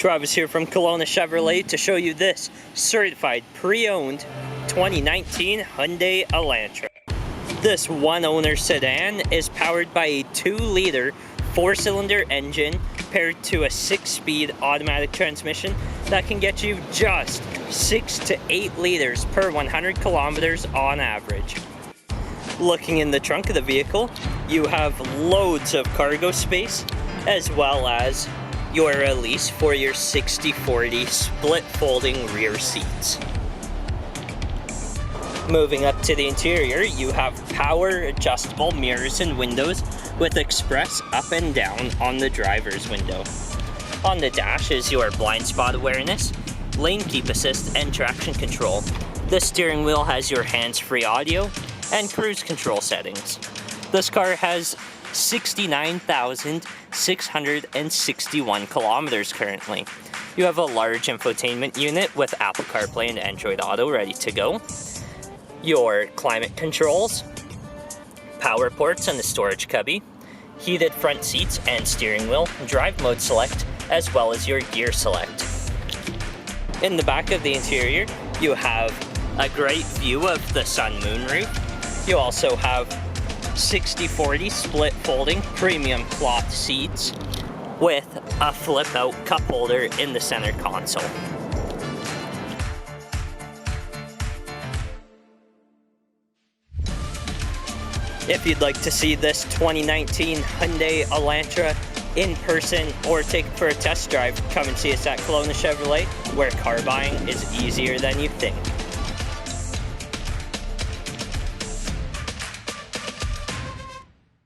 Travis here from Kelowna Chevrolet to show you this certified pre-owned 2019 Hyundai Elantra. This one-owner sedan is powered by a 2-liter 4-cylinder engine paired to a 6-speed automatic transmission that can get you just 6 to 8 liters per 100 kilometers on average. Looking in the trunk of the vehicle, you have loads of cargo space as well as your release for your 60/40 split folding rear seats. Moving up to the interior, you have power adjustable mirrors and windows with express up and down on the driver's window. On the dash is your blind spot awareness, lane keep assist, and traction control. The steering wheel has your hands-free audio and cruise control settings. This car has 69,661 kilometers currently. You have a large infotainment unit with Apple Carplay and Android Auto ready to go. Your climate controls, power ports and the storage cubby, heated front seats and steering wheel, drive mode select, as well as your gear select. In the back of the interior, you have a great view of the sun moonroof. You also have 60/40 split folding premium cloth seats with a flip out cup holder in the center console. If you'd like to see this 2019 Hyundai Elantra in person or take it for a test drive, come and see us at Kelowna Chevrolet, where car buying is easier than you think.